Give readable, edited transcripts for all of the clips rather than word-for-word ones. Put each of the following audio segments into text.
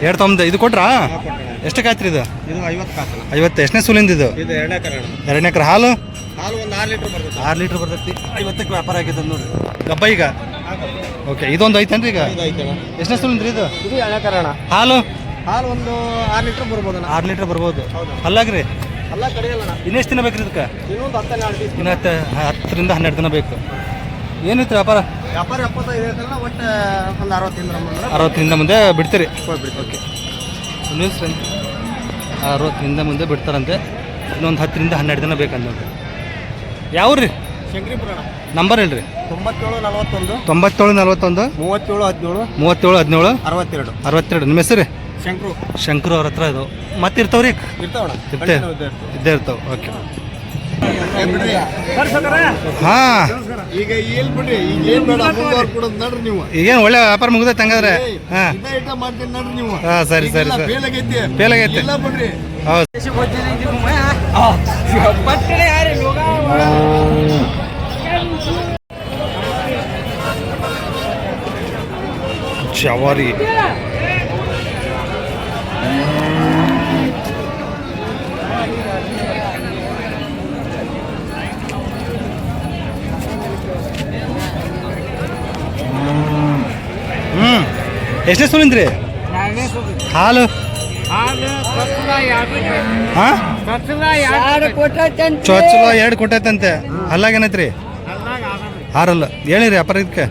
ಎರಡು ತೊಂಬತ್ತು ಇದು ಕೊಟ್ರಾ? ಎಷ್ಟಕ್ಕೆ ಆಯ್ತು ಇದು? 50. ಎಷ್ಟನೇ ಸೂಲಿಂದ ಇದು? ಎರಡನೇ ಎಕರೆ. ಹಾಲು ಒಂದು 6 ಲೀಟ್ರ್ ಬರ್ತೈತಿ. 50ಕ್ಕೆ ವ್ಯಾಪಾರ ಆಗೈತೆ ನೋಡಿ. ಗಬ್ಬ ಈಗ ಓಕೆ. ಇದೊಂದು ಐತೇನ್ರಿ ಈಗ? ಎಷ್ಟನೇ ಸೂಲಿಂದ್ರಿ ಇದು? ಹಾಲು ಒಂದು 6 ಲೀಟ್ರ್ ಬರ್ಬೋದು. 6 ಲೀಟ್ರ್ ಬರ್ಬೋದು. ಅಲ್ಲಾಗ್ರಿ ಅಲ್ಲ ಕಡೆಯಲ್ಲ. ಇನ್ನೆಷ್ಟು ದಿನ ಬೇಕ್ರಿ ಇದಕ್ಕೆ? ಇನ್ನೊಂದು 10ರಿಂದ 12 ದಿನ ಬೇಕು. ಏನೈತಿ ವ್ಯಾಪಾರ? 75 ಒಟ್ಟು ಒಂದು 60ರಿಂದ ಮುಂದೆ ಬಿಡ್ತೀರಿ? ಓಕೆ. ನ್ಯೂಸ್ 60ರಿಂದ ಮುಂದೆ ಬಿಡ್ತಾರಂತೆ. ಇನ್ನೊಂದು 10ರಿಂದ 12 ದಿನ ಬೇಕಂತ ನೋಡ್ರಿ. ಯಾವ್ರಿ? ಶಂಕರಿಪುರ. ನಂಬರ್ ಹೇಳ್ರಿ. 9741 37 41 37 17 62 62. ನಿಮ್ಮ ಹೆಸರು? ಶಂಕರು ಅವ್ರ ಹತ್ರ ಇದು ಮತ್ತೆ ಇರ್ತಾವ್ರಿ? ಇದ್ದೇ ಇರ್ತಾವ. ಓಕೆ. ಹಾಂ, ಈಗ ಎಲ್ಲಿ ಬಿಡ್ರಿ, ಈಗ ಏನು ಬೇಡ ಕೊಡೋದು ನೋಡ್ರಿ ನೀವು. ಈಗೇನು ಒಳ್ಳೆ ವ್ಯಾಪಾರ ಮುಗಿದೈತೆ ಹಂಗಾದ್ರೆ? ಹಾಂ ಮಾಡ್ತೀನಿ ನೋಡ್ರಿ ನೀವು. ಹಾಂ, ಸರಿ. ಫೇಲಾಗೈತೆ. ಹೌದು. ಜವಾರಿ ಎಷ್ಟೇ ಸುಲಿಂದ್ರಿ? ಹಾಲು ಚೊಚ್ಚಲ 2 ಕೊಟ್ಟೈತಂತೆ. ಅಲ್ಲಾಗೇನೈತ್ರಿ? ಹಾರಲ್ಲ ಹೇಳಿರಿ ವ್ಯಾಪಾರ ಇದಕ್ಕೆ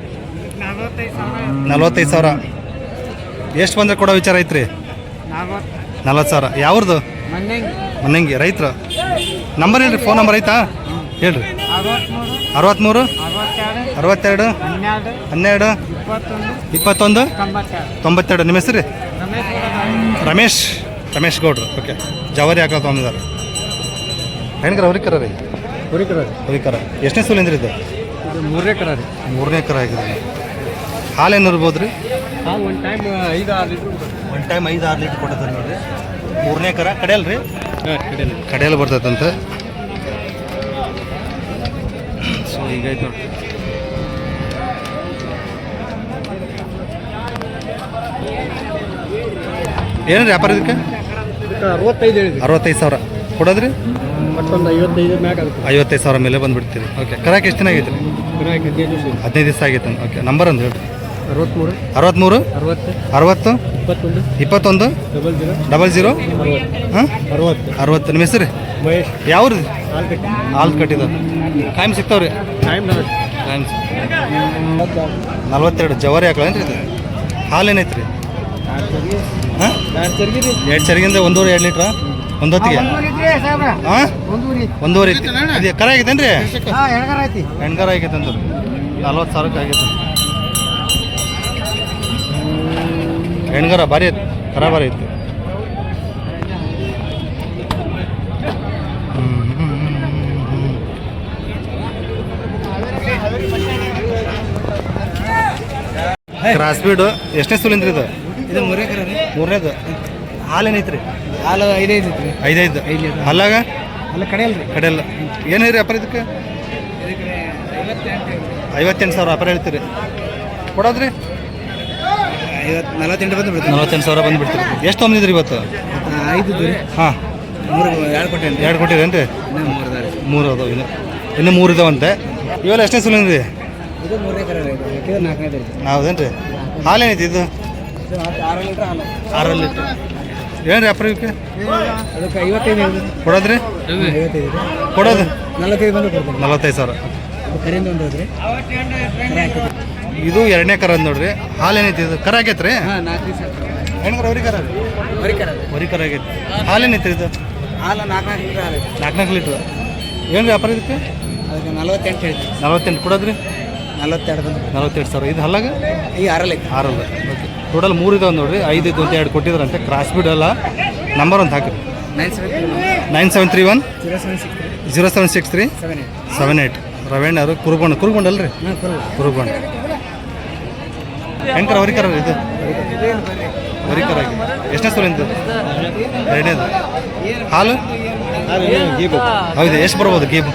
45,000. ಎಷ್ಟು ಬಂದ್ರೆ ಕೊಡೋ ವಿಚಾರ ಐತ್ರಿ? 40,000. ಯಾವ್ದು? ಮನ್ನಂಗಿ. ರೈತರು ನಂಬರ್ ಹೇಳ್ರಿ. ಫೋನ್ ನಂಬರ್ ಐತಾ ಹೇಳ್ರಿ. 63 62 12 21 92. ನಿಮ್ಮ ಹೆಸರು? ರಮೇಶ್ ಗೌಡ್ರು. ಓಕೆ. ಜವಾರಿ ಹಾಕೋ ತೊಗೊಂಡಿದ್ದಾರೆ. ಹೆಣ್ಕರ ಹುರಿಕರ ರೀ? ಹುರಿಕರ. ಎಷ್ಟನೇ ಸೂಲಿಂದ್ರಿ ಇದು? 3 ಎಕರೆ ರೀ. 3ನೇ ಎಕರೆ ಆಗಿದೆ. ಹಾಲೇನು ಇರ್ಬೋದು ರೀ? ಒಂದು ಟೈಮ್ 5-6 ಲೀಟ್ರ್ ಕೊಡ್ತಾರೆ ನೋಡಿರಿ. 3ನೇ ಎಕರೆ. ಕಡೆಯಲ್ಲ ರೀ? ಕಡೆಯಲ್ಲಿ ಬರ್ತೈತಂತೆ. ಸೊ ಈಗೈತೆ ನೋಡ್ರಿ. ಏನ್ರಿ ವ್ಯಾಪಾರ ಇದಕ್ಕೆ? 65,000 ಕೊಡೋದ್ರಿ? 55,000 ಮೇಲೆ ಬಂದುಬಿಡ್ತೀರಿ. ಓಕೆ. ಕರಾಕ್ ಎಷ್ಟು ದಿನ ಆಗೈತೆ ರೀ? 15 ದಿವಸ ಆಗೈತೆ. ಓಕೆ. ನಂಬರ್ ಒಂದು ಹೇಳ್ರಿ. 63 60 21 00 ಹಾಂ 60. ನಿಮ್ಮ ಹೆಸರು? ಯಾವ್ದು? ಹಾಲು ಕಟ್ಟಿದ ಕಾಯಂ ಸಿಗ್ತಾವ್ರಿ? ಕಾಯಂ 42. ಜವಾರಿ ಹಾಕಲೇನ್ರಿ ಇದು? ಹಾಲು ಏನೈತೆ ರೀ? ಹಾಂ 2 ಚರಿಗಿಂದ 1.5-2 ಲೀಟ್ರಾ ಒಂದು ಹೊತ್ತಿಗೆ? ಹಾಂ 1.5 ಐತಿ. ಅದು ಕರ ಆಗೈತೇನ್ರಿ? ಹೆಣ್ಗಾರ ಆಗೈತೆ ಅಂದ್ರೆ 40,000 ಆಗೈತೆ. ಹೆಣ್ಗಾರ ಭಾರಿ ಐತಿ. ಕರ ಭಾರಿ ಐತಿ. ಕ್ರಾಸ್ ಬೀಡು. ಎಷ್ಟನೇ ಸೂಲಿಂದ್ರಿ ಇದು? 3ನೇದು. ಹಾಲೇನೈತ್ರಿ? ಹಾಲು 5 ಐತಿ. ಅಲ್ಲಾಗ ಕಡೆಯಲ್ಲ. ಏನಿರಿ ವ್ಯಾಪಾರ ಇದಕ್ಕೆ? 58,000 ವ್ಯಾಪಾರ ಹೇಳ್ತೀರಿ. ಕೊಡೋದ್ರಿ? 48 ಬಂದು ಬಿಡ್ತೀವಿ. 48,000 ಬಂದುಬಿಡ್ತೀರಿ. ಎಷ್ಟು ತೊಗೊಂಡಿದ್ರಿ ಇವತ್ತು? 5 ರೀ. ಹಾಂ 2 ಕೊಟ್ಟಿರೇನ್ರಿ? 3 ಅದಾವ. ಇನ್ನು 3 ಇದಾವಂತೆ. ಇವೆಲ್ಲ ಎಷ್ಟನೇ ಸೂಲಿಂದ್ರಿ? ಇದು 3 ಎಕರೆ. 4ನೇದು. ಹೌದೇನ್ರಿ? ಹಾಲೇನೈತಿ ಇದು? 6 ಲೀಟ್ರ್. ಏನು ವ್ಯಾಪಾರ ಇದಕ್ಕೆ? ಅದಕ್ಕೆ 55 ಕೊಡೋದ್ರಿ? 55 ಕೊಡೋದು? 45 ಬಂದು ಕೊಡ್ತೀನಿ. 45,000. ಕರೆಯಿಂದ ಒಂದು ಹೋದ್ರಿ. ಇದು 2ನೇ ಕರ ನೋಡ್ರಿ. ಹಾಲೇನೈತಿ ಇದು? ಕರ ಆಗೈತೆ ರೀ? ಹಾಂ 4 ದಿವಸ. ಹೆಣ್ಕರ ಹೊರಿ ಕರ ಆಗೈತಿ. ಹಾಲೇನೈತಿ ಇದು? ಹಾಲು 4 ಲೀಟ್ರ್ ಹಾಲು. 4 ಲೀಟ್ರ್. ಏನು ವ್ಯಾಪಾರ ಇದಕ್ಕೆ? ಅದಕ್ಕೆ 48 ಹೇಳ್ತೀವಿ. 48 ಕೊಡೋದ್ರಿ? 42 ಬಂದು 42,000. ಇದು ಹಲ್ಲಾಗ? ಈ 6 ಓಕೆ. ಟೋಟಲ್ 3 ಇದಾವೆ ನೋಡ್ರಿ. 5 ಇದ್ದು ಅಂತ 2 ಕೊಟ್ಟಿದ್ರಂತೆ. ಕ್ರಾಸ್ ಬೀಡ್ ಅಲ್ಲ. ನಂಬರ್ ಒಂದು ಹಾಕಿ. 9731 0763 78. ರವೇಣ್ ಅವರು ಕುರುಗೊಂಡ್ ಅಲ್ರಿ? ಕುರುಗೊಂಡ್. ಹೆಂಕರ ಹೊರಿಕರ ಇದು? ಹೊರಿಕರ. ಎಷ್ಟನೇ ಸೂಲಿಂದು? 2ನೇದು. ಹಾಲು ಹೌದು, ಎಷ್ಟು ಬರ್ಬೋದು ಗೀಬ್?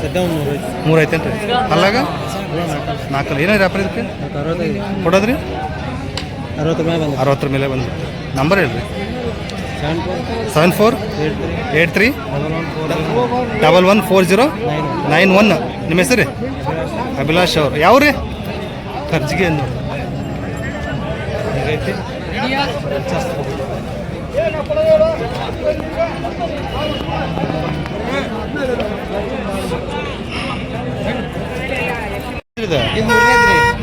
ಸದ್ಯ ಒಂದು 3 ಐತೇನು ರೀ? ಅಲ್ಲಾಗ 4 ಏನಾರು ವ್ಯಾಪಾರ ಇದಕ್ಕೆ ಕೊಡೋದ್ರಿ? 60 ಮೇಲೆ ಬಂದು. ನಂಬರ್ ಹೇಳ್ರಿ. 7483114091. ನಿಮ್ಮ ಹೆಸರು? ಅಭಿಲಾಷ್ ಅವ್ರು. ಯಾವ ರೀ? ಖರ್ಚಿಗೆ ನೋಡಿ ಹೇಗೈತಿ?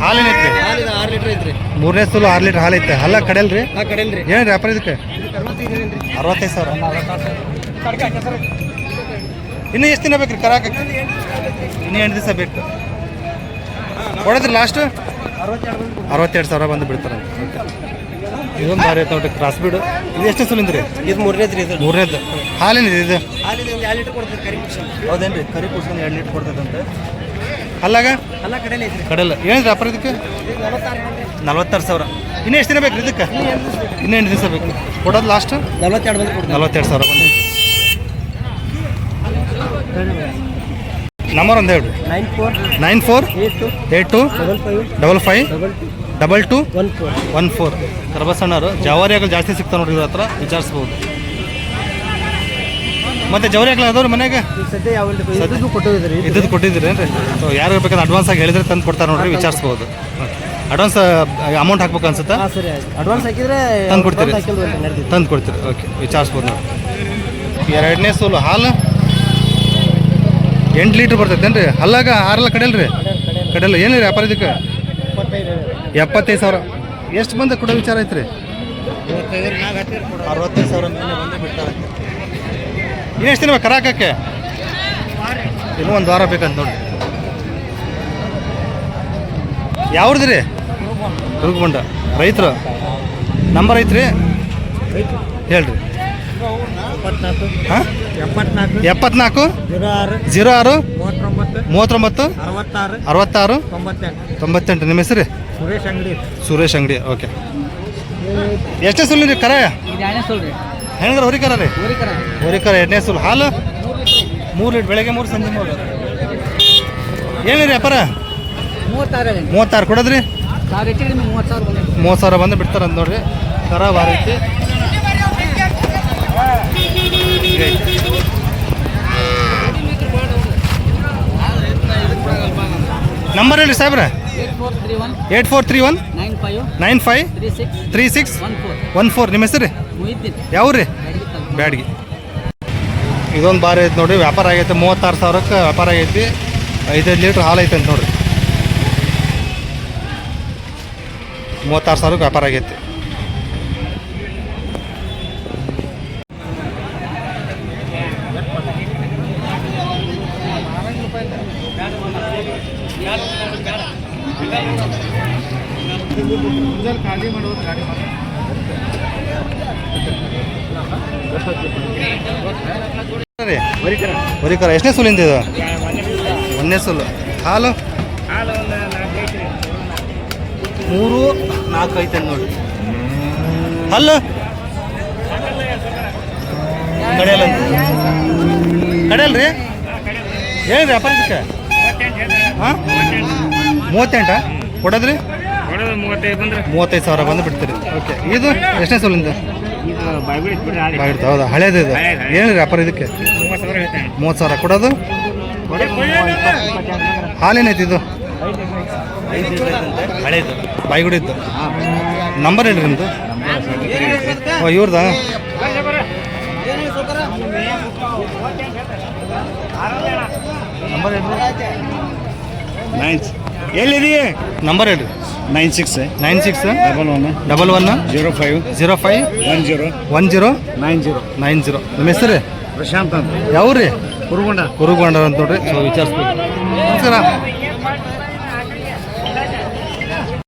ಹಾಲೇನೈತ್ರಿ? 6 ಲೀಟರ್ ಐತ್ರಿ. 3ನೇ ಸಲ 6 ಲೀಟರ್ ಹಾಲು ಐತೆ. ಅಲ್ಲ ಕಡೆಯಲ್ರಿ? ಕಡೆಯಲ್ರಿ. ಏನು ವ್ಯಾಪಾರ ಇದಕ್ಕೆ? 65,000. ಇನ್ನು ಎಷ್ಟು ದಿನ ಬೇಕು ರೀ ಕರಾಕ? ಇನ್ನೂ 8 ದಿವಸ ಬೇಕು. ಕೊಡೋದ್ರಿ ಲಾಸ್ಟ್ 62,000 ಬಂದು ಬಿಡ್ತಾರೆ. ಇದೊಂದು ಬಾರಿ ಐತೆ ನೋಡ್ರಿ, ಕ್ರಾಸ್ ಬೀಡು. ಇದು ಎಷ್ಟು ಸಲಿಂದ ರೀ? ಇದು 3ನೇದು ರೀ. 3ನೇದು. ಹಾಲೇನಿದೆ ಇದು? ಹಾಲಿದೆ ಒಂದು 2 ಲೀಟರ್ ಕೊಡ್ತೀರಿ ಕರಿ ಕುಡ್ಸನ್. ಹೌದೇನು ರೀ? ಕರಿ ಕುಡ್ಸ್ಕೊಂಡು 2 ಲೀಟರ್ ಕೊಡ್ತದಂತೆ. ಅಲ್ಲಾಗ ಅಲ್ಲ ಕಡೆಯಲ್ಲ ಐತ್ರಿ. ಕಡೆಯಲ್ಲ. ಏನು ವ್ಯಾಪಾರ ಇದಕ್ಕೆ? 46,000. ಇನ್ನೂ ಎಷ್ಟು ದಿನ ಬೇಕು ರೀ ಇದಕ್ಕೆ? ಇನ್ನೂ 8 ದಿವಸ ಬೇಕು. ಕೊಡೋದು ಲಾಸ್ಟ್ 42 ಬಂದು ಕೊಡ್ತೀವಿ. 42,000 ಬಂದು. ನಂಬರ್ ಒಂದು ಹೇಳ್ರಿ. 948255552214. ಕರ್ಬಸಣ್ಣರು ಜವಾರಿ ಆಗಲು ಜಾಸ್ತಿ ಸಿಗ್ತಾವೆ ನೋಡ್ರಿ, ಇವ್ರ ಹತ್ರ ವಿಚಾರಿಸ್ಬೋದು. ಮತ್ತೆ ಜವಾರಿ ಆಗಲ್ಲ ಅದಾವ್ರಿ ಮನೆಗೆ? ಸದ್ಯ ಯಾವ ಕೊಟ್ಟಿದ್ರಿ? ಇದ್ದದ್ದು ಕೊಟ್ಟಿದ್ದೀರಿ ಏನ್ರಿ? ಸೊ ಯಾರು ಬೇಕಾದ್ರೆ ಅಡ್ವಾನ್ಸ್ ಆಗಿ ಹೇಳಿದ್ರೆ ತಂದು ಕೊಡ್ತಾರೆ ನೋಡ್ರಿ, ವಿಚಾರಿಸ್ಬೋದು. ಅಡ್ವಾನ್ಸ್ ಅಮೌಂಟ್ ಹಾಕ್ಬೇಕು ಅನ್ಸುತ್ತಾ? ಸರಿ ಆಯ್ತು. ಅಡ್ವಾನ್ಸ್ ಹಾಕಿದ್ರೆ ತಂದು ಕೊಡ್ತೀರಿ? ತಂದು ಕೊಡ್ತೀರಿ. ಓಕೆ, ವಿಚಾರಿಸ್ಬೋದು ನೋಡಿ. 2ನೇ ಸೋಲು ಹಾಲು 8 ಲೀಟ್ರ್ ಬರ್ತೈತೇನ್ರಿ? ಅಲ್ಲಾಗ 6 ಕಡೆಯಲ್ರಿ? ಕಡೆಯಲ್ಲ. ಏನು ರೀ ವ್ಯಾಪಾರ ಇದಕ್ಕೆ? 75,000. ಎಷ್ಟು ಬಂದ ಕೊಡೋ ವಿಚಾರ ಐತ್ರಿ? 65,000 ಮೇಲೆ ಬಂದು ಬಿಡ್ತಾರೆ. ಇನ್ನೂ ಎಷ್ಟು ದಿನ ಬೇಕು ಕರಾಕಕ್ಕೆ? ಇನ್ನೂ 1 ವಾರ ಬೇಕಂತ ನೋಡಿ. ಯಾವ್ದು ರೀ? ಹುರುಗುಬಂಡ. ರೈತರು ನಂಬರ್ ಐತ್ರಿ? ಹೇಳ್ರಿ. 74 06 39 66 98. ನಿಮ್ಮ ಹೆಸರು? ಸುರೇಶ್ ಅಂಗಡಿ. ಓಕೆ. ಎಷ್ಟೇ ಸುಳ್ಳು ರೀ ಕರ? ಹೆಂಗ್ರ ಹೊರಿಕರ ರೀ? ಹೊರಿಕರ 2ನೇ ಸುಳ್ಳು. ಹಾಲು 3 ಲೀಟ್ರ್. ಬೆಳಗ್ಗೆ 3, ಸಂಜೆ 3. ಏನು ರೀ ವ್ಯಾಪಾರ? 36 ಕೊಡೋದ್ರಿ? 30,000 ಬಂದು ಬಿಡ್ತಾರಂತ ನೋಡ್ರಿ. ಕರ ಭಾರಿ ಐತಿ. ನಂಬರ್ ಹೇಳಿ ಸಾಹೇಬ್ರೆ. 8431 953614. ನಿಮ್ಮ ಹೆಸರು? ಯಾವ ರೀ? ಬ್ಯಾಡ್ಗಿ. ಇದೊಂದು ಬಾರಿ ಐತೆ ನೋಡಿರಿ, ವ್ಯಾಪಾರ ಆಗೈತೆ. 36,000ಕ್ಕೆ ವ್ಯಾಪಾರ ಆಗೈತಿ. 5 ಲೀಟ್ರ್ ಹಾಲು ಐತೆ ಅಂತ ನೋಡ್ರಿ. 36,000ಕ್ಕೆ ವ್ಯಾಪಾರ ಆಗೈತಿ. ಹೊರಿಕರ. ಎಷ್ಟನೇ ಸುಲಿಂದ ಇದು? 1ನೇ ಸುಲು. ಹಾಲು 3, 4 ಐತೆ ನೋಡಿ. ಹಲ್ಲು ಕಡೆಯಲ್ಲ ಕಡೆಯಲ್ರಿ? ಏನು ವ್ಯಾಪಾರ ಇದಕ್ಕೆ? ಹಾಂ 38 ಕೊಡೋದ್ರಿ? 35,000 ಬಂದು ಬಿಡ್ತೀರಿ. ಓಕೆ. ಇದು ಎಷ್ಟನೇ ಸೋಲಿಂದ? ಬಾಗಿಡ್ತು. ಹೌದಾ? ಹಳೇದು ಇದು. ಏನು ವ್ಯಾಪಾರ ಇದಕ್ಕೆ? 30,000 ಕೊಡೋದು? ಹಾಲೇನೈತಿ ಇದು? ಹಳೇದು ಬಾಯಿಗುಡಿದ್ದು. ನಂಬರ್ ಹೇಳ್ರಿ ನಿಮ್ಮದು? ಇವ್ರದಾ? ನಂಬರ್ ಹೇಳ್ರಿ. ಎಲ್ಲಿದೆಯೇ? ನಂಬರ್ ಹೇಳ್ರಿ. 96 11 05 10 90. ನಿಮ್ಮ ಹೆಸರು? ಪ್ರಶಾಂತ್ ಅಂತ. ಯಾವ ರೀ? ಕುರುಗೊಂಡ ಅಂತ ನೋಡ್ರಿ. ಸೊ ವಿಚಾರಿಸ್ಬೇಕು. ನಮಸ್ಕಾರ.